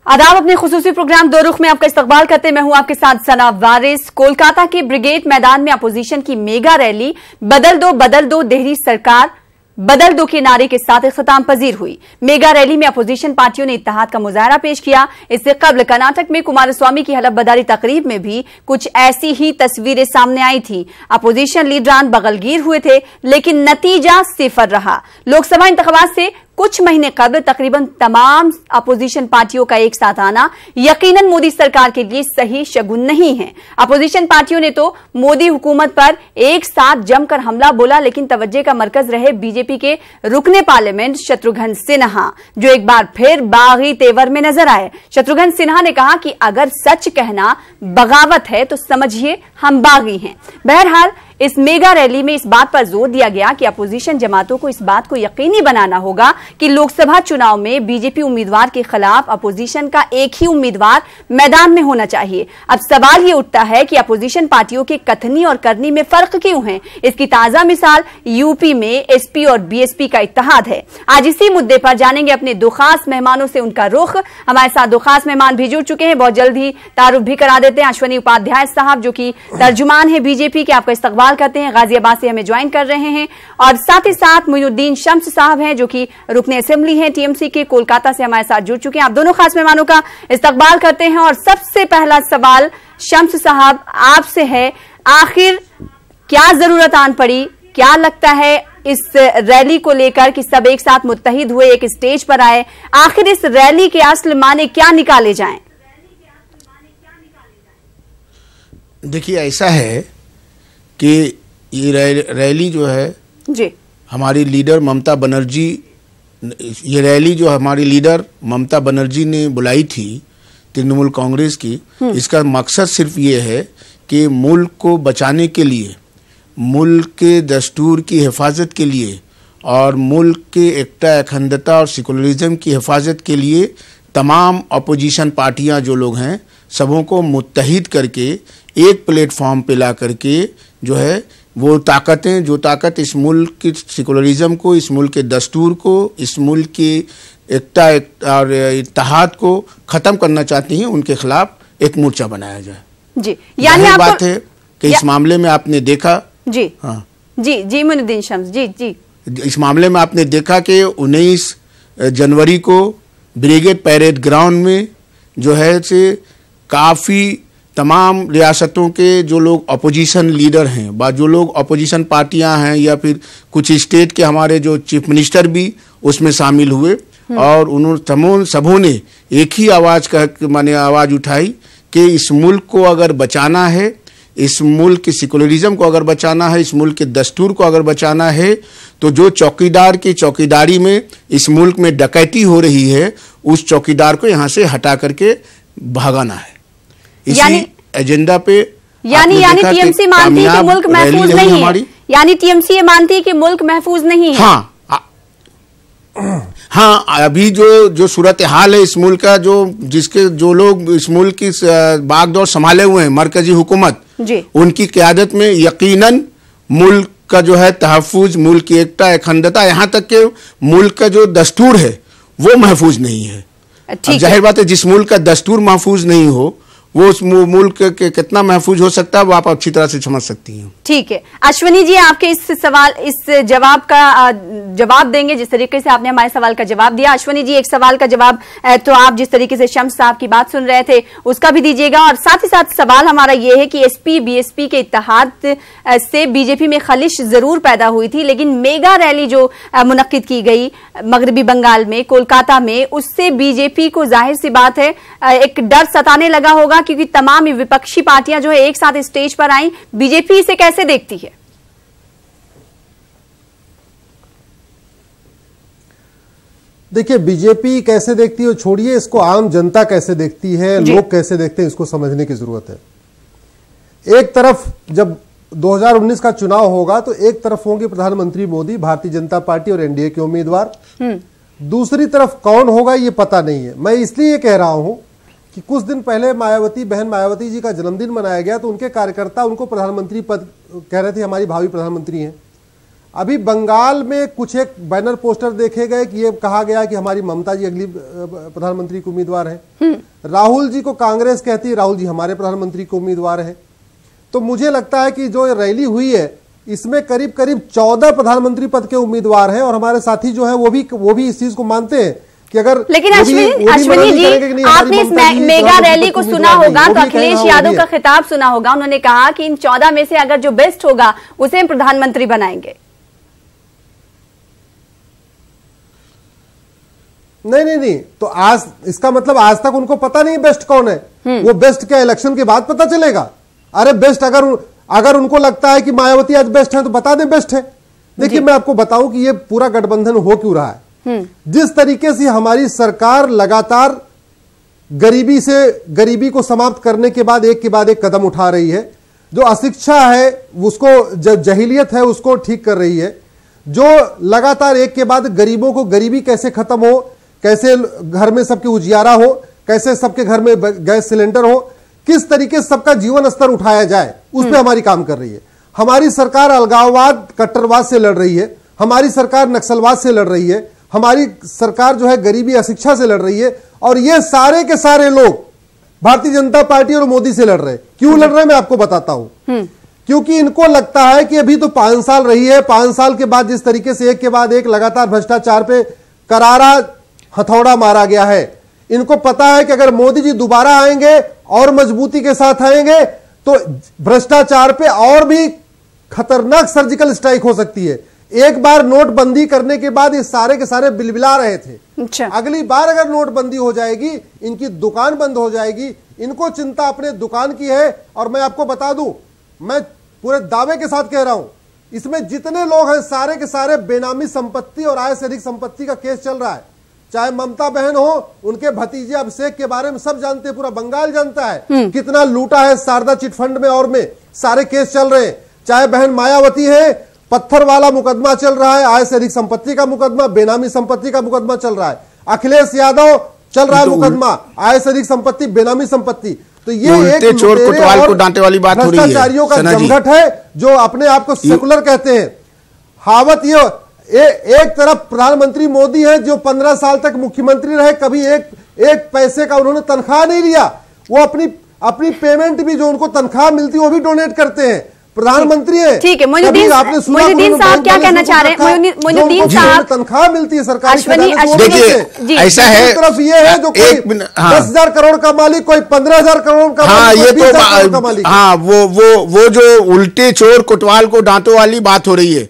आदाब, अपने खुसूसी प्रोग्राम दो रुख में आपका इस्तकबाल करते मैं हूं आपके साथ सना वारिस। कोलकाता के ब्रिगेड मैदान में अपोजिशन की मेगा रैली बदल दो देहरी सरकार बदल दो के नारे के साथ इख्तिताम पजीर हुई। मेगा रैली में अपोजिशन पार्टियों ने इत्तेहाद का मुजाहरा पेश किया। इससे कबल कर्नाटक में कुमारस्वामी की हलफबर्दारी तकरीब में भी कुछ ऐसी ही तस्वीरें सामने आई थी। अपोजिशन लीडरान बगलगीर हुए थे, लेकिन नतीजा सिफर रहा। लोकसभा इंतखाबात से कुछ महीने कबल तकरीबन तमाम अपोजिशन पार्टियों का एक साथ आना यकीनन मोदी सरकार के लिए सही शगुन नहीं है। अपोजिशन पार्टियों ने तो मोदी हुकूमत पर एक साथ जमकर हमला बोला, लेकिन तवज्जो का मरकज रहे बीजेपी के रुकने पार्लियामेंट शत्रुघ्न सिन्हा, जो एक बार फिर बागी तेवर में नजर आए। शत्रुघ्न सिन्हा ने कहा कि अगर सच कहना बगावत है तो समझिए हम बागी हैं। बहरहाल इस मेगा रैली में इस बात पर जोर दिया गया कि अपोजिशन जमातों को इस बात को यकीनी बनाना होगा कि लोकसभा चुनाव में बीजेपी उम्मीदवार के खिलाफ अपोजिशन का एक ही उम्मीदवार मैदान में होना चाहिए। अब सवाल ये उठता है कि अपोजिशन पार्टियों के कथनी और करनी में फर्क क्यों है। इसकी ताजा मिसाल यूपी में एसपी और बीएसपी का इत्तेहाद है। आज इसी मुद्दे पर जानेंगे अपने दो खास मेहमानों से उनका रुख। हमारे साथ दो खास मेहमान भी जुड़ चुके हैं, बहुत जल्द ही तारुफ भी करा देते हैं। अश्वनी उपाध्याय साहब, जो कि तर्जुमान है बीजेपी के, आपका इस्तकबाल करते हैं, गाजियाबाद से हमें ज्वाइन कर रहे हैं। और साथ ही साथ मोइनुद्दीन शम्स साहब हैं, जो कि रुकने असेंबली हैं टीएमसी के, कोलकाता से हमारे साथ जुड़ चुके हैं। आप दोनों खास मेहमानों का इस्तकबाल करते हैं। और सबसे पहला सवाल शम्स साहब आपसे है, आखिर क्या जरूरत आन पड़ी, क्या लगता है इस रैली को लेकर कि सब एक साथ मुत्तहिद हुए, एक स्टेज पर आए, आखिर इस रैली के असल माने क्या निकाले जाएं? देखिए, ऐसा है कि ये रैली जो है जी, हमारी लीडर ममता बनर्जी, ये रैली जो हमारी लीडर ममता बनर्जी ने बुलाई थी तृणमूल कांग्रेस की, इसका मकसद सिर्फ ये है कि मुल्क को बचाने के लिए, मुल्क के दस्तूर की हिफाजत के लिए और मुल्क के एकता अखंडता और सेकुलरिज्म की हिफाजत के लिए तमाम अपोजिशन पार्टियां जो लोग हैं सबों को मुत्तहिद करके एक प्लेटफॉर्म पे ला करके जो है वो ताकतें, जो ताकत इस मुल्क की सेकुलरिज्म को, इस मुल्क के दस्तूर को, इस मुल्क की एकता और इत्तेहाद को ख़त्म करना चाहती हैं, उनके खिलाफ एक मोर्चा बनाया जाए। जी, यानी बात है कि इस मामले में आपने देखा जी, हाँ जी मोइनुद्दीन शम्स जी, इस मामले में आपने देखा कि 19 जनवरी को ब्रिगेड पैरेड ग्राउंड में जो है से काफ़ी तमाम रियासतों के जो लोग अपोजिशन लीडर हैं, जो लोग अपोजिशन पार्टियां हैं, या फिर कुछ स्टेट के हमारे जो चीफ मिनिस्टर भी उसमें शामिल हुए, और उन्होंने सबों ने एक ही आवाज़ उठाई कि इस मुल्क को अगर बचाना है, इस मुल्क की सेकुलरिज्म को अगर बचाना है, इस मुल्क के दस्तूर को अगर बचाना है, तो जो चौकीदार की चौकीदारी में इस मुल्क में डकैती हो रही है, उस चौकीदार को यहाँ से हटा करके भागाना है। इसी एजेंडा पे यानी टीएमसी मानती है कि मुल्क महफूज नहीं है, यानी टीएमसी ये मानती है कि मुल्क महफूज नहीं है। हाँ, अभी जो सूरत हाल है इस मुल्क का, जो लोग इस मुल्क की बागडोर संभाले हुए हैं, मरकजी हुकूमत, उनकी क़यादत में यकीनन मुल्क का जो है तहफ़्फ़ुज़, मुल्क की एकता अखंडता, यहाँ तक के मुल्क का जो दस्तूर है वो महफूज नहीं है। जाहिर बात है, जिस मुल्क का दस्तूर महफूज नहीं हो वो उस मुल्क के कितना महफूज हो सकता है, वो आप अच्छी तरह से समझ सकती हैं। ठीक है, अश्वनी जी, आपके इस जवाब का जवाब देंगे जिस तरीके से आपने हमारे सवाल का जवाब दिया। अश्वनी जी, एक सवाल का जवाब तो आप जिस तरीके से शम्स साहब की बात सुन रहे थे उसका भी दीजिएगा, और साथ ही साथ सवाल हमारा ये है कि एसपी बीएसपी के इत्तेहाद से बीजेपी में खलिश जरूर पैदा हुई थी, लेकिन मेगा रैली जो मुनक्किद की गई मगरबी बंगाल में, कोलकाता में, उससे बीजेपी को जाहिर सी बात है एक डर सताने लगा होगा, क्योंकि तमाम विपक्षी पार्टियां जो है एक साथ स्टेज पर आई। बीजेपी इसे कैसे देखती है? देखिए, बीजेपी कैसे देखती है छोड़िए, इसको आम जनता कैसे देखती है, लोग कैसे देखते हैं, इसको समझने की जरूरत है। एक तरफ जब 2019 का चुनाव होगा तो एक तरफ होंगे प्रधानमंत्री मोदी, भारतीय जनता पार्टी और एनडीए के उम्मीदवार, दूसरी तरफ कौन होगा ये पता नहीं है। मैं इसलिए कह रहा हूं कि कुछ दिन पहले बहन मायावती जी का जन्मदिन मनाया गया, तो उनके कार्यकर्ता उनको प्रधानमंत्री पद कह रहे थे, हमारी भावी प्रधानमंत्री हैं। अभी बंगाल में कुछ एक बैनर पोस्टर देखे गए कि ये कहा गया कि हमारी ममता जी अगली प्रधानमंत्री के उम्मीदवार है। राहुल जी को कांग्रेस कहती है राहुल जी हमारे प्रधानमंत्री के उम्मीदवार है। तो मुझे लगता है कि जो रैली हुई है इसमें करीब करीब 14 प्रधानमंत्री पद के उम्मीदवार हैं और हमारे साथी जो है वो भी इस चीज को मानते हैं कि अगर लेकिन अश्विनी जी आपने इस मेगा रैली को सुना होगा तो अखिलेश यादव का खिताब सुना होगा। उन्होंने कहा कि इन 14 में से अगर जो बेस्ट होगा उसे हम प्रधानमंत्री बनाएंगे। नहीं तो आज इसका मतलब आज तक उनको पता नहीं बेस्ट कौन है। वो बेस्ट क्या इलेक्शन के बाद पता चलेगा? अरे बेस्ट अगर उनको लगता है कि मायावती आज बेस्ट है तो बता दें बेस्ट है। देखिए मैं आपको बताऊं कि ये पूरा गठबंधन हो क्यों रहा है। जिस तरीके से हमारी सरकार लगातार गरीबी को समाप्त करने के बाद एक कदम उठा रही है, जो अशिक्षा है उसको, जो जहिलियत है उसको ठीक कर रही है, जो लगातार एक के बाद गरीबों को गरीबी कैसे खत्म हो, कैसे घर में सबके उजियारा हो, कैसे सबके घर में गैस सिलेंडर हो, किस तरीके से सबका जीवन स्तर उठाया जाए, उस पर हमारी काम कर रही है। हमारी सरकार अलगाववाद कट्टरवाद से लड़ रही है, हमारी सरकार नक्सलवाद से लड़ रही है, हमारी सरकार जो है गरीबी अशिक्षा से लड़ रही है। और ये सारे के सारे लोग भारतीय जनता पार्टी और मोदी से लड़ रहे हैं। क्यों लड़ रहे हैं मैं आपको बताता हूं। क्योंकि इनको लगता है कि अभी तो 5 साल रही है, 5 साल के बाद जिस तरीके से एक के बाद एक लगातार भ्रष्टाचार पे करारा हथौड़ा मारा गया है, इनको पता है कि अगर मोदी जी दोबारा आएंगे और मजबूती के साथ आएंगे तो भ्रष्टाचार पे और भी खतरनाक सर्जिकल स्ट्राइक हो सकती है। एक बार नोटबंदी करने के बाद ये सारे के सारे बिलबिला रहे थे। अच्छा। अगली बार अगर नोटबंदी हो जाएगी इनकी दुकान बंद हो जाएगी। इनको चिंता अपने दुकान की है। और मैं आपको बता दूं, मैं पूरे दावे के साथ कह रहा हूं, इसमें जितने लोग हैं सारे के सारे बेनामी संपत्ति और आय से अधिक संपत्ति का केस चल रहा है। चाहे ममता बहन हो, उनके भतीजे अभिषेक के बारे में सब जानते हैं, पूरा बंगाल जानता है कितना लूटा है शारदा चिटफंड में और में, सारे केस चल रहे हैं। चाहे बहन मायावती है, पत्थर वाला मुकदमा चल रहा है, आय से अधिक संपत्ति का मुकदमा, बेनामी संपत्ति का मुकदमा चल रहा है। अखिलेश यादव चल रहा है मुकदमा, आय से अधिक संपत्ति, बेनामी संपत्ति। तो ये एक चोर कोतवाल को डांटे वाली बात हो रही है। भ्रष्टाचारियों का जमघट है जो अपने आप को सेकुलर कहते हैं। हावत ये एक तरफ प्रधानमंत्री मोदी है जो 15 साल तक मुख्यमंत्री रहे, कभी एक पैसे का उन्होंने तनख्वाह नहीं लिया। वो अपनी पेमेंट भी जो उनको तनख्वाह मिलती है वो भी डोनेट करते हैं। प्रधानमंत्री है। ठीक है मोइनुद्दीन साहब क्या कहना चाह रहे हैं? मोइनुद्दीन साहब तनख्वाह मिलती है सरकारी। देखिए ऐसा है, तरफ ये है जो कोई 10,000 करोड़ का मालिक, कोई 15,000 करोड़ का मालिक। हाँ वो जो उल्टे चोर कोतवाल को डांटो वाली बात हो रही है।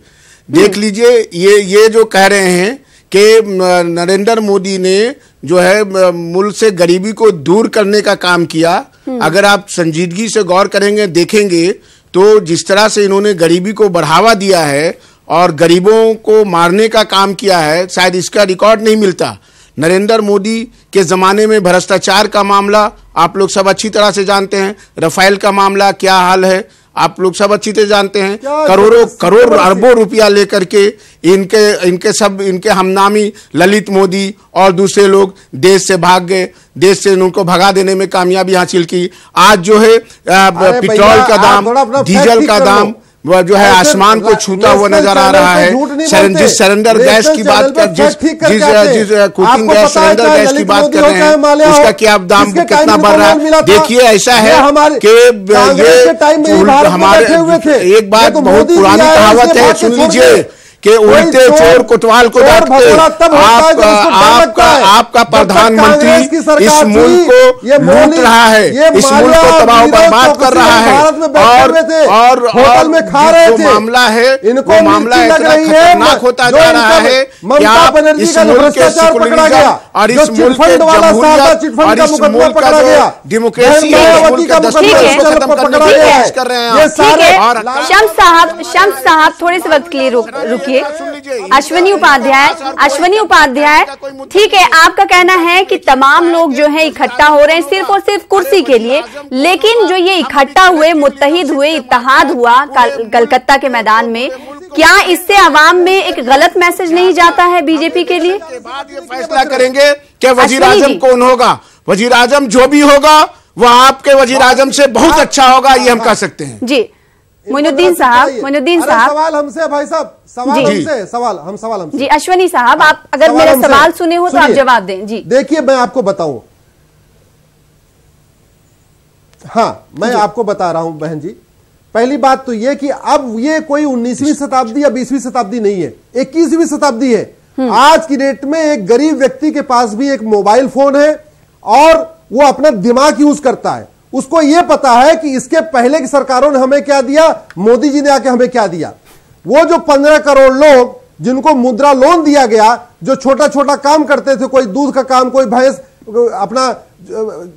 देख लीजिए ये जो कह रहे हैं कि नरेंद्र मोदी ने जो है मुल्क से गरीबी को दूर करने का काम किया। अगर आप संजीदगी से गौर करेंगे, देखेंगे तो जिस तरह से इन्होंने गरीबी को बढ़ावा दिया है और गरीबों को मारने का काम किया है, शायद इसका रिकॉर्ड नहीं मिलता। नरेंद्र मोदी के जमाने में भ्रष्टाचार का मामला आप लोग सब अच्छी तरह से जानते हैं। राफेल का मामला क्या हाल है आप लोग सब अच्छी तरह जानते हैं। करोड़ अरबों रुपया लेकर के इनके हमनामी ललित मोदी और दूसरे लोग देश से भाग गए, देश से उनको भगा देने में कामयाबी हासिल की। आज जो है पेट्रोल का दाम, डीजल का दाम जो है आसमान को छूता हुआ नजर आ रहा है। जिस सिलेंडर गैस की बात कर जिस कुकिंग गैस सिलेंडर गैस की बात कर रहे हैं उसका क्या दाम कितना बढ़ रहा है। देखिए ऐसा है कि ये हमारे एक बात बहुत पुरानी कहावत है, सुन लीजिए कि उल्टे चोर कोतवाल को डांटते आपका प्रधानमंत्री इस मुल्क को लूट रहा है, इस मुल्क को तबाह बर्बाद कर रहा है। और जो मामला है वो मामला इतना खतरनाक होता जा रहा है कि आप इस मुल्क के सेकुलरिज्म और इस मुल्क के जमहूरियत और इस मुल्क का जो डेमोक्रेसी है, इस मुल्क के दस्तूर को खत्म करने की कोशिश कर रहे हैं। और शम्स साहब थोड़े से वक्त के लिए रुकिए। अश्विनी उपाध्याय ठीक है, आपका कहना है कि तमाम लोग जो है इकट्ठा हो रहे हैं सिर्फ और सिर्फ कुर्सी के लिए, लेकिन जो ये इकट्ठा हुए, मुत्तहिद हुए, इत्तेहाद हुआ कलकत्ता के मैदान में, क्या इससे अवाम में एक गलत मैसेज नहीं जाता है बीजेपी के लिए? बाद ये फैसला करेंगे कि वजीर आजम कौन होगा। वजीर आजम जो भी होगा वह आपके वजीर आजम से बहुत अच्छा होगा, ये हम कह सकते हैं। जी मोइनुद्दीन साहब, मोइनुद्दीन साहब, सवाल हमसे भाई साहब, सवाल हमसे, सवाल हमसे। जी अश्वनी साहब, आप अगर मेरा सवाल सुने हो तो आप जवाब दें। जी देखिए, मैं आपको बताऊं, हाँ मैं आपको बता रहा हूं बहन जी। पहली बात तो यह कि अब ये कोई 19वीं शताब्दी या 20वीं शताब्दी नहीं है, 21वीं शताब्दी है। आज की डेट में एक गरीब व्यक्ति के पास भी एक मोबाइल फोन है और वो अपना दिमाग यूज करता है। उसको यह पता है कि इसके पहले की सरकारों ने हमें क्या दिया, मोदी जी ने आके हमें क्या दिया। वो जो 15 करोड़ लोग जिनको मुद्रा लोन दिया गया, जो छोटा छोटा काम करते थे, कोई दूध का काम, कोई भैंस अपना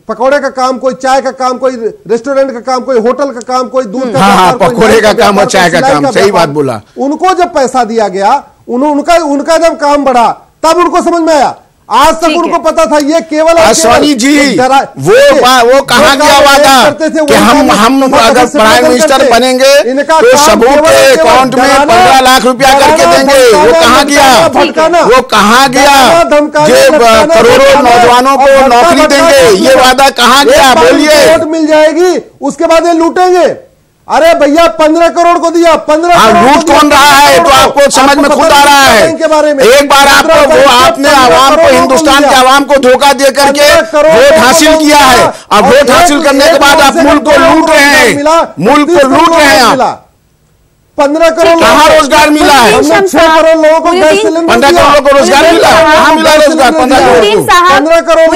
पकौड़े का काम, कोई चाय का काम, कोई रेस्टोरेंट का काम, कोई होटल का काम, कोई दूध का पकौड़े का काम और चाय का काम, सही बात बोला। उनको जब पैसा दिया गया, उनका जब काम बढ़ा, तब उनको समझ में आया। आज तक उनको पता था ये केवल अश्वनी जी वो कहाँ गया वादा कि हम अगर प्राइम मिनिस्टर बनेंगे तो सबों के अकाउंट में 15 लाख रुपया करके देंगे। वो कहाँ गया, वो कहाँ गया? ये करोड़ों नौजवानों को नौकरी देंगे, ये वादा कहाँ गया? बोलिए। वोट मिल जाएगी, उसके बाद ये लूटेंगे। अरे भैया 15 करोड़ को दिया, 15 लूट कौन रहा है तो आपको समझ में खुद आ रहा है। एक बार आपको वो आपने आवाम को, हिंदुस्तान के आवाम को धोखा दे करके वोट हासिल किया है। अब वोट हासिल करने के बाद आप मुल्क को लूट रहे हैं, मुल्क को लूट रहे हैं आप। 15 करोड़ कहाँ रोजगार मिला है? 6 करोड़ लोगों को गैस सिलेंडर 15 करोड़ को रोजगार मिला, कहाँ मिला रोजगार? 15 करोड़।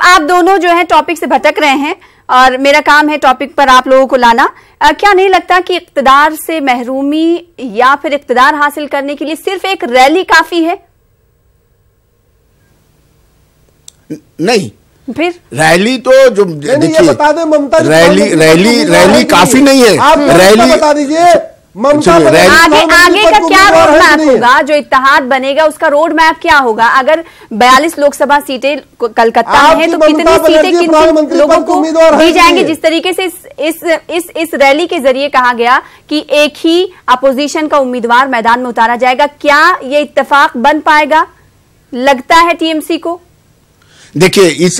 आप दोनों जो है टॉपिक से भटक रहे हैं और मेरा काम है टॉपिक पर आप लोगों को लाना। क्या नहीं लगता कि इक्तदार से महरूमी या फिर इक्तदार हासिल करने के लिए सिर्फ एक रैली काफी है? नहीं, फिर रैली तो जो देखिए, बता दें ममता, रैली काफी नहीं है। रैली बता दीजिए ममता, आगे का क्या रोड मैप होगा? जो इत्तेहाद बनेगा उसका रोड मैप क्या होगा? अगर 42 लोकसभा सीटें कलकत्ता में है तो कितनी सीटें किन लोगों को दी जाएंगी? जिस तरीके से इस रैली के जरिए कहा गया कि एक ही अपोजिशन का उम्मीदवार मैदान में उतारा जाएगा, क्या ये इत्तेफाक बन पाएगा लगता है टीएमसी को? देखिए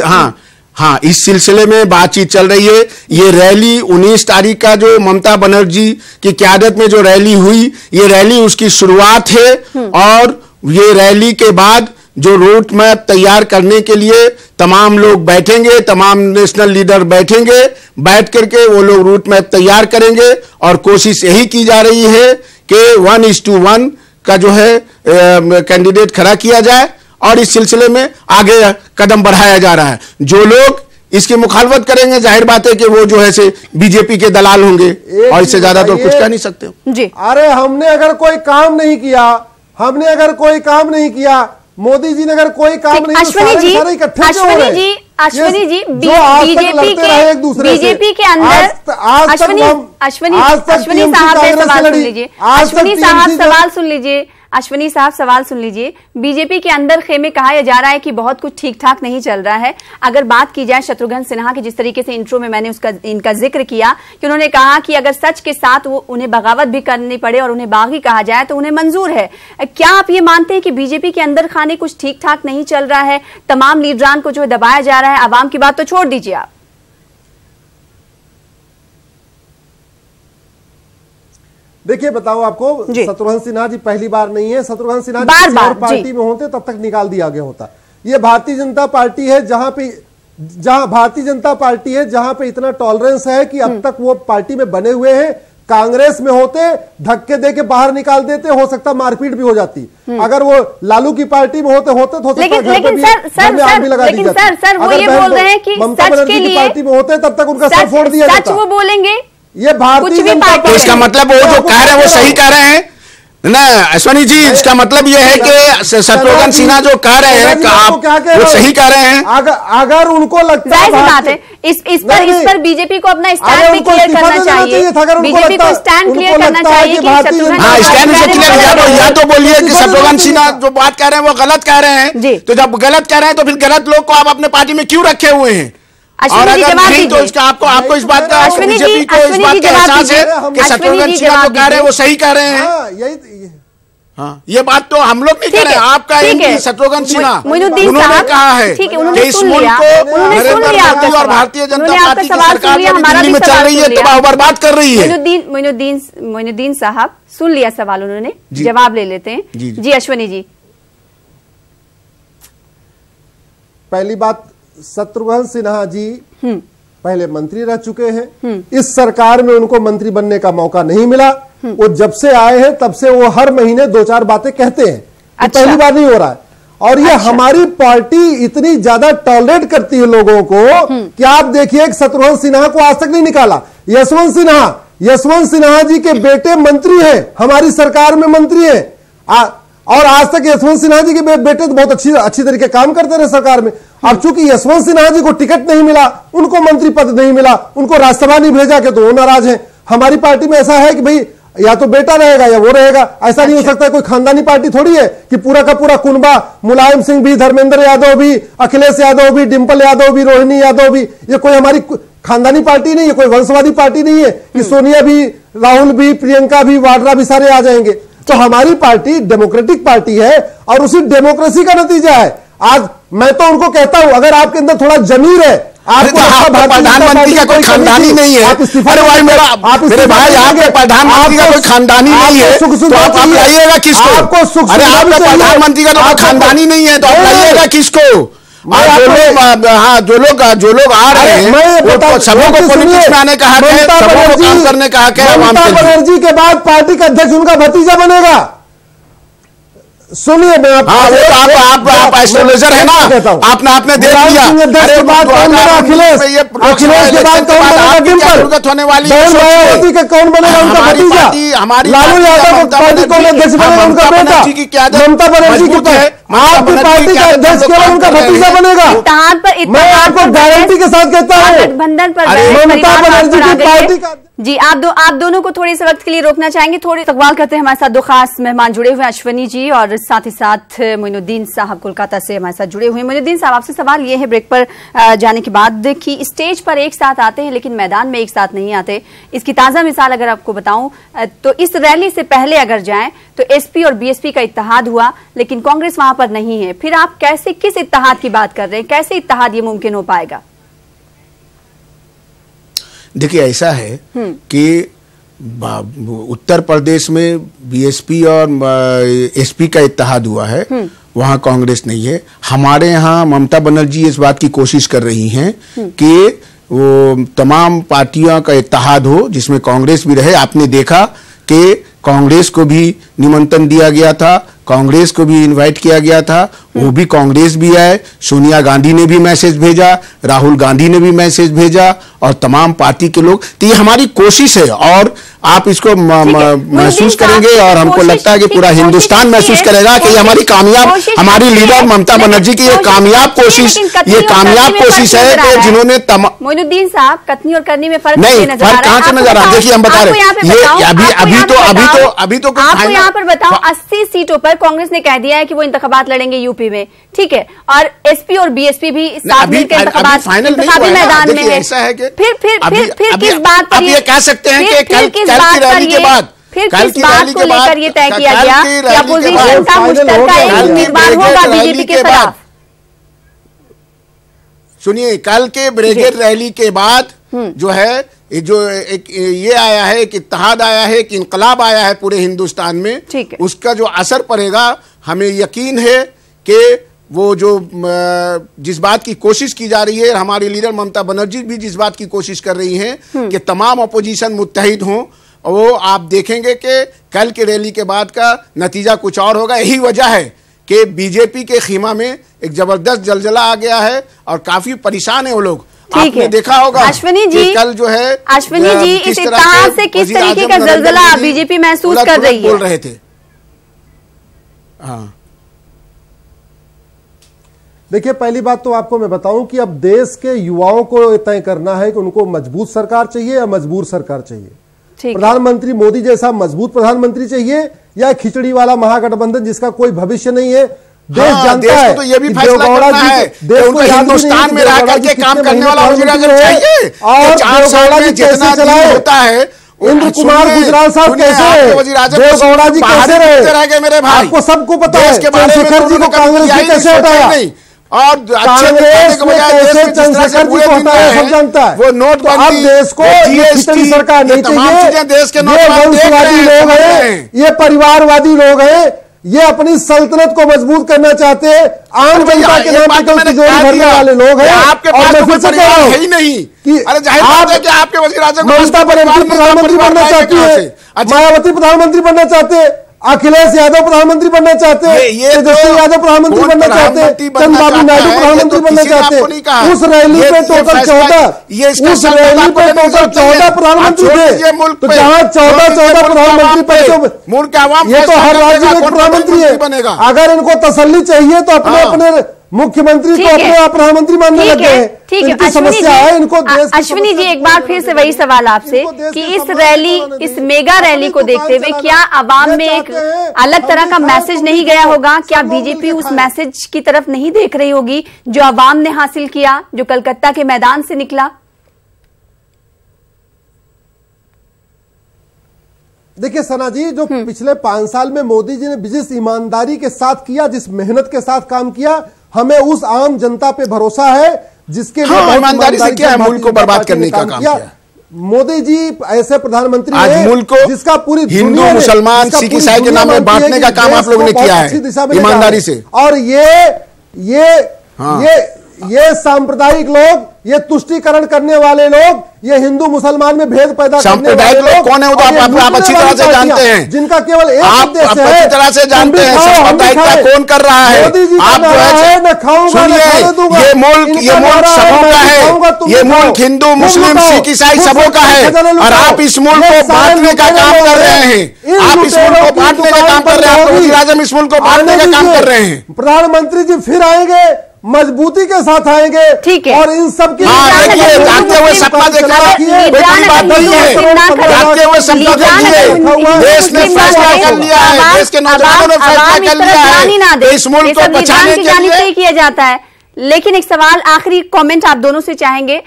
हाँ, इस सिलसिले में बातचीत चल रही है। ये रैली 19 तारीख का जो ममता बनर्जी की क़यादत में जो रैली हुई, ये रैली उसकी शुरुआत है। और ये रैली के बाद जो रूट मैप तैयार करने के लिए तमाम लोग बैठेंगे, तमाम नेशनल लीडर बैठेंगे, बैठ करके वो लोग रूट मैप तैयार करेंगे। और कोशिश यही की जा रही है कि 1:1 का जो है कैंडिडेट खड़ा किया जाए और इस सिलसिले में आगे कदम बढ़ाया जा रहा है। जो लोग इसकी मुखालफत करेंगे, जाहिर बात है कि वो जो है से बीजेपी के दलाल होंगे और इससे ज्यादा तो कुछ कह नहीं सकते जी। अरे हमने अगर कोई काम नहीं किया, मोदी जी ने अगर कोई काम नहीं, अश्वनी जी बीजेपी के अंदर अश्वनी साहब सवाल सुन लीजिए। बीजेपी के अंदर खेमे कहा जा रहा है कि बहुत कुछ ठीक ठाक नहीं चल रहा है। अगर बात की जाए शत्रुघ्न सिन्हा की, जिस तरीके से इंट्रो में मैंने इनका जिक्र किया कि उन्होंने कहा कि अगर सच के साथ वो उन्हें बगावत भी करनी पड़े और उन्हें बागी कहा जाए तो उन्हें मंजूर है। क्या आप ये मानते हैं कि बीजेपी के अंदर खाने कुछ ठीक ठाक नहीं चल रहा है? तमाम लीडरान को जो दबाया जा रहा है, आवाम की बात तो छोड़ दीजिए आप। देखिए बताओ आपको, शत्रुघ्न सिन्हा जी पहली बार नहीं है। शत्रुघ्न सिन्हा जी बार पार्टी में होते तब तक निकाल दिया गया होता। ये भारतीय जनता पार्टी है जहां पे इतना टॉलरेंस है कि अब तक वो पार्टी में बने हुए हैं। कांग्रेस में होते धक्के दे के बाहर निकाल देते, हो सकता मारपीट भी हो जाती। अगर वो लालू की पार्टी में होते हो सकता घर में आग भी लगा दी जाती। ममता बनर्जी की पार्टी में होते तब तक उनका सर फोड़ दिया जाता। वो बोलेंगे ये भारतीय जनता पार्टी, इसका मतलब वो जो कह रहे हैं वो सही कह रहे हैं ना अश्वनी जी? इसका मतलब ये है कि शत्रुघ्न सिन्हा जो कह रहे हैं वो सही कह रहे हैं। अगर उनको लगता है बात है इस पर बीजेपी को अपना स्टैंड भी क्लियर करना चाहिए। बीजेपी को स्टैंड क्लियर करना चाहिए कि हाँ, स्टैंड क्लियर या तो बोलिए कि शत्रुघ्न सिन्हा जो बात कह रहे हैं वो गलत कह रहे हैं। तो जब गलत कह रहे हैं तो फिर गलत लोग को आप अपने पार्टी में क्यों रखे हुए हैं? और अगर नहीं तो इसका आपको इस बात का बीजेपी को इस बात का एहसास है कि शत्रुघ्न सिन्हा जो कह रहे हैं वो सही कह रहे हैं। हाँ, ये बात तो हम लोग नहीं कह रहे, आपका एमपी शत्रुघ्न सिन्हा उन्होंने कहा है कि इस मुल्क को नरेंद्र मोदी और भारतीय जनता पार्टी की सरकार दिल्ली में चल रही है तबाह बर्बाद कर रही है। मोइनुद्दीन साहब सुन लिया सवाल उन्होंने, जवाब ले लेते हैं। जी अश्वनी जी। पहली बात, शत्रुघ्न सिन्हा जी पहले मंत्री रह चुके हैं, इस सरकार में उनको मंत्री बनने का मौका नहीं मिला। वो जब से आए हैं तब से वो हर महीने 2-4 बातें कहते हैं। अच्छा। पहली बार नहीं हो रहा है। और ये अच्छा। हमारी पार्टी इतनी ज्यादा टॉलरेट करती है लोगों को कि आप देखिए शत्रुघ्न सिन्हा को आज तक नहीं निकाला। यशवंत सिन्हा जी के बेटे मंत्री हैं, हमारी सरकार में मंत्री हैं, और आज तक यशवंत सिन्हा जी के बेटे तो बहुत अच्छी तरीके काम करते रहे सरकार में। अब चूंकि यशवंत सिन्हा जी को टिकट नहीं मिला, उनको मंत्री पद नहीं मिला, उनको राज्यसभा नहीं भेजा के तो वो नाराज हैं। हमारी पार्टी में ऐसा है कि भाई या तो बेटा रहेगा या वो रहेगा, ऐसा नहीं हो सकता। कोई खानदानी पार्टी थोड़ी है कि पूरा का पूरा कुनबा, मुलायम सिंह भी, धर्मेंद्र यादव भी, अखिलेश यादव भी, डिंपल यादव भी, रोहिणी यादव भी, ये कोई हमारी खानदानी पार्टी नहीं है, कोई वंशवादी पार्टी नहीं है कि सोनिया भी, राहुल भी, प्रियंका भी, वाड्रा भी सारे आ जाएंगे। तो हमारी पार्टी डेमोक्रेटिक पार्टी है और उसी डेमोक्रेसी का नतीजा है। आज मैं तो उनको कहता हूं, अगर आपके अंदर थोड़ा जमीर है, आपको प्रधानमंत्री का कोई खानदानी नहीं है। अरे भाई मेरे भाई, आपके प्रधानमंत्री का कोई खानदानी नहीं है तो आप लाइएगा किसको? अरे आपका प्रधानमंत्री का कोई खानदानी नहीं है तो आप लाइएगा किसको? जो लोग आ रहे हैं सबों को पॉलिटिक्स में आने का हक है, सबों को काम करने का हक है। ममता बनर्जी के बाद पार्टी का अध्यक्ष उनका भतीजा बनेगा। सुनिए, मैं आप एस्ट्रोलॉजर है ना, आपने देख लिया। अरे बात कौन बना? अखिलेश के बाद कौन बनेगा? डिंपल होने वाली मायावती का कौन बनेगा? उनका भतीजा। लालू यादव को पार्टी कौन अध्यक्ष बनेगा? उनका बेटा। ममता बनर्जी की आपकी पार्टी का अध्यक्ष केवल उनका भतीजा बनेगा। मैं आपको गारंटी के साथ कहता हूँ, ममता बनर्जी की पार्टी का। जी आप दोनों को थोड़े से वक्त के लिए रोकना चाहेंगे। थोड़े इस्तकबाल करते हैं, हमारे साथ 2 खास मेहमान जुड़े हुए हैं, अश्वनी जी और साथ ही साथ मोइनुद्दीन साहब कोलकाता से हमारे साथ जुड़े हुए हैं। मोइनुद्दीन साहब, आपसे सवाल ये है ब्रेक पर जाने के बाद कि स्टेज पर एक साथ आते हैं लेकिन मैदान में एक साथ नहीं आते। इसकी ताजा मिसाल अगर आपको बताऊं तो इस रैली से पहले अगर जाएं तो एसपी और बीएसपी का इत्तेहाद हुआ लेकिन कांग्रेस वहां पर नहीं है। फिर आप किस इत्तेहाद की बात कर रहे हैं? कैसे इत्तेहाद ये मुमकिन हो पाएगा? देखिए, ऐसा है कि उत्तर प्रदेश में बीएसपी और एसपी का इत्तेहाद हुआ है, वहां कांग्रेस नहीं है। हमारे यहाँ ममता बनर्जी इस बात की कोशिश कर रही हैं कि वो तमाम पार्टियों का इत्तेहाद हो जिसमें कांग्रेस भी रहे। आपने देखा कि कांग्रेस को भी निमंत्रण दिया गया था, कांग्रेस को भी इनवाइट किया गया था, वो भी कांग्रेस भी आए। सोनिया गांधी ने भी मैसेज भेजा, राहुल गांधी ने भी मैसेज भेजा और तमाम पार्टी के लोग। तो ये हमारी कोशिश है और आप इसको महसूस करेंगे और हमको लगता है कि पूरा हिंदुस्तान महसूस करेगा कि हमारी हमारी लीडर ममता बनर्जी की ये कामयाब कोशिश है कि जिन्होंने मोइनुद्दीन साहब, कथनी और करनी में फर्क नहीं, फर्क कहां से नजर आ रहा है? देखिए, हम बता रहे हैं अभी तो आपको यहाँ पर बताओ 80 सीटों पर कांग्रेस ने कह दिया है कि वो इंतखाबात लड़ेंगे यूपी में, ठीक है, और एसपी और बीएसपी भी साथ मिलकर इंतखाबी मैदान में है। ऐसा है कि फिर किस बात पर ये कह सकते हैं कि कल की रैली के बाद, फिर किस बात को लेकर ये तय किया गया कि अपोजिशन का मुश्तरका एक उम्मीदवार होगा बीजेपी के खिलाफ? सुनिए, कल के ब्रिगेड रैली के बाद जो है जो एक ये आया है, एक इत्तेहाद आया है, एक इनकलाब आया है पूरे हिंदुस्तान में, उसका जो असर पड़ेगा हमें यकीन है कि वो जो जिस बात की कोशिश की जा रही है, हमारी लीडर ममता बनर्जी भी जिस बात की कोशिश कर रही हैं कि तमाम अपोजिशन मुत्तहिद हों, वो आप देखेंगे कि कल के रैली के बाद का नतीजा कुछ और होगा। यही वजह है कि बीजेपी के खीमा में एक जबरदस्त जलजला आ गया है और काफी परेशान है वो लोग। आपने देखा होगा अश्वनी जी, कल जो है अश्वनी जी इस इत्तेहाद से किस तरीके का जलजला बीजेपी महसूस कर रही है? बोल रहे थे। हाँ, देखिए, पहली बात तो आपको मैं बताऊं कि अब देश के युवाओं को तय करना है कि उनको मजबूत सरकार चाहिए या मजबूर सरकार चाहिए। प्रधानमंत्री मोदी जैसा मजबूत प्रधानमंत्री चाहिए या खिचड़ी वाला महागठबंधन जिसका कोई भविष्य नहीं है? देश जानता है तो ये भी फैसला करना है देश को हिंदुस्तान में रह करके काम करने वाला चाहिए और 4 साल में जितना होता है इंद्र कुमार गुजराल साहब कैसे रहे, देवगौड़ा जी कैसे रहे, मेरे भाई आपको सबको पता है। चंद्रशेखर जी को कांग्रेस ने कैसे हटाया और कांग्रेस ने कैसे चंद्रशेखर जी को हटाया सब जानता है। वो नोट अब देश को खिचड़ी सरकार नहीं चाहिए। देश के ये वंशवादी लोग हैं, ये परिवारवादी लोग हैं, ये अपनी सल्तनत को मजबूत करना चाहते हैं। आम जनता के नाम पे तिजोरी भरने वाले लोग हैं। आपके पास तो कोई परिवार है ही नहीं। अरे जाहिर बात है कि आपके वज़ीर-ए-आज़म ममता बनर्जी प्रधानमंत्री बनना चाहती है, मायावती प्रधानमंत्री बनना चाहते हैं, अखिलेश यादव प्रधानमंत्री बनना चाहते हैं, तेजस्वी यादव प्रधानमंत्री बनना चाहते हैं, चंद्रबाबू नायडू प्रधानमंत्री बनना चाहते हैं। उस रैली पे टोटल 14 प्रधानमंत्री थे। तो जहां 14 प्रधानमंत्री पद, ये तो हर राज्य में प्रधानमंत्री है। अगर इनको तसल्ली चाहिए तो अपने अपने मुख्यमंत्री को अपने प्रधानमंत्री मानने लगे हैं। ठीक है, इनकी समस्या है इनको। अश्विनी जी, एक बार फिर से वही सवाल आपसे कि इस रैली, इस मेगा रैली को देखते हुए क्या अवाम में एक अलग तरह का मैसेज नहीं गया होगा? क्या बीजेपी उस मैसेज की तरफ नहीं देख रही होगी जो अवाम ने हासिल किया, जो कलकत्ता के मैदान से निकला? देखिए सना जी, जो पिछले 5 साल में मोदी जी ने जिस ईमानदारी के साथ किया, जिस मेहनत के साथ काम किया, हमें उस आम जनता पे भरोसा है जिसके लिए ईमानदारी से क्या है मुल्क को बर्बाद करने का काम किया। मोदी जी ऐसे प्रधानमंत्री आज मुल्क को जिसका पूरी हिंदू मुसलमान सिख ईसाई के नाम में बांटने का काम आप लोगों ने किया है ईमानदारी से। और ये सांप्रदायिक लोग, ये तुष्टीकरण करने वाले लोग, ये हिंदू मुसलमान में भेद पैदा करने वाले लोग कौन है? वो तो आप अच्छी तरह से जानते हैं, जिनका केवल एक उद्देश्य है, अच्छी तरह से जानते हैं सांप्रदायिकता कौन कर रहा है। मोदी जी आप जो है मैं खाऊंगा, ये मुल्क सबों का है, ये मुल्क हिंदू मुस्लिम सिख ईसाई सबों का है, और आप इस मुल्क को बांटने का काम कर रहे हैं। आप इस मुल्क को बांटने का काम कर रहे हैं, वज़ीर-ए-आज़म इस मुल्क को बांटने का काम कर रहे हैं। प्रधानमंत्री जी फिर आएंगे, मजबूती के साथ आएंगे। ठीक है, और इन सब की जाते हुए सपना देखा, कोई बड़ी बात नहीं है। जाते हुए सपना देखिए, देश ने फैसला कर लिया है, देश के नौजवानों ने फैसला कर लिया है, तो इस मुल्क को बचाने के लिए किया जाता है। लेकिन एक सवाल, आखिरी कमेंट आप दोनों से चाहेंगे।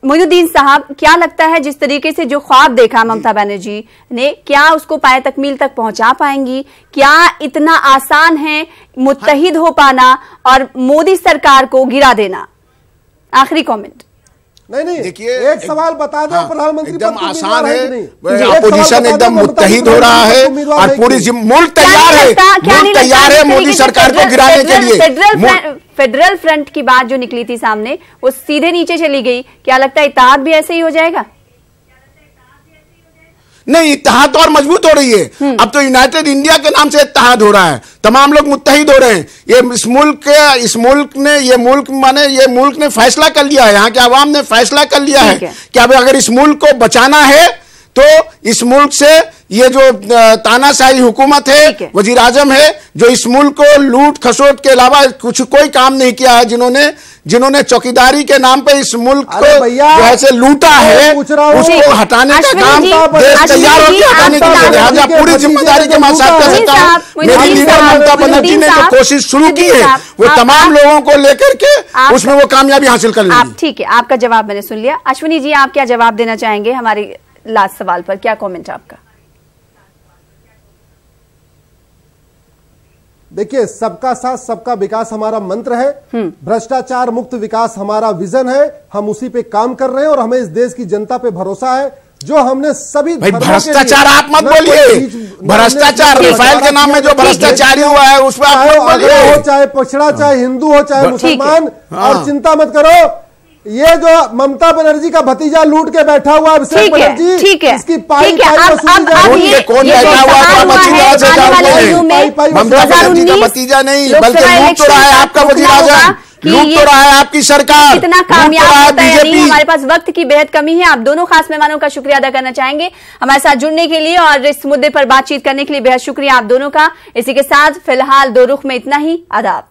मोइनुद्दीन साहब, क्या लगता है जिस तरीके से जो ख्वाब देखा ममता बनर्जी ने, क्या उसको पाए तकमील तक पहुंचा पाएंगी? क्या इतना आसान है मुत्तहिद हो पाना और मोदी सरकार को गिरा देना? आखिरी कमेंट। नहीं, देखिए एक सवाल बता दो, प्रधानमंत्री एकदम आसान है, अपोजिशन एकदम मुत्तहिद हो रहा है और पूरी मुल्क तैयार है, मुल्क तैयार है मोदी सरकार को गिराने के लिए। फेडरल फ्रंट की बात जो निकली थी सामने, वो सीधे नीचे चली गई। क्या लगता है इत्तेहाद भी ऐसे ही हो जाएगा? नहीं, इत्तेहाद और मजबूत हो रही है। अब तो यूनाइटेड इंडिया के नाम से इत्तेहाद हो रहा है, तमाम लोग मुत्तहिद हो रहे हैं। ये इस मुल्क ने फैसला कर लिया है, यहाँ के अवाम ने फैसला कर लिया है कि अब अगर इस मुल्क को बचाना है तो इस मुल्क से ये जो तानाशाही हुकूमत है, वज़ीर-ए-आज़म है, जो इस मुल्क को लूट खसोट के अलावा कोई काम नहीं किया है, जिन्होंने चौकीदारी के नाम पे इस मुल्क को जो है लूटा है, उसको हटाने का काम देश तैयार होगी हटाने के लिए। लिहाजा पूरी जिम्मेदारी के साथ कह सकता हूं, मेरी लीडर ममता बनर्जी ने जो कोशिश शुरू की है, वो तमाम लोगों को लेकर के उसमें वो कामयाबी हासिल कर लेंगी। ठीक है, आपका जवाब मैंने सुन लिया। अश्विनी जी, आप क्या जवाब देना चाहेंगे हमारे लास्ट सवाल पर? क्या कमेंट आपका? देखिए, सबका साथ सबका विकास हमारा मंत्र है, भ्रष्टाचार मुक्त विकास हमारा विजन है। हम उसी पे काम कर रहे हैं और हमें इस देश की जनता पे भरोसा है। जो हमने सभी भ्रष्टाचार आप मत बोलिए, भ्रष्टाचार राफेल के नाम में जो भ्रष्टाचारी हुआ है उस पर आप मत बोलिए। चाहे पछड़ा, चाहे हिंदू हो, चाहे मुसलमान, और चिंता मत करो, ये जो ममता बनर्जी का भतीजा लूट के बैठा हुआ अभिषेक बनर्जी, ठीक है, इसकी पाई कौन बैठा हुआ बनर्जी का भतीजा नहीं, बल्कि लूट तो रहा है आपका वज़ीर-ए-आज़म, लूट तो रहा है आपकी सरकार, कितना कामयाब होता है नहीं। हमारे पास वक्त की बेहद कमी है। आप दोनों खास मेहमानों का शुक्रिया अदा करना चाहेंगे हमारे साथ जुड़ने के लिए और इस मुद्दे पर बातचीत करने के लिए। बेहद शुक्रिया आप दोनों का। इसी के साथ फिलहाल दो रुख में इतना ही। आदाब।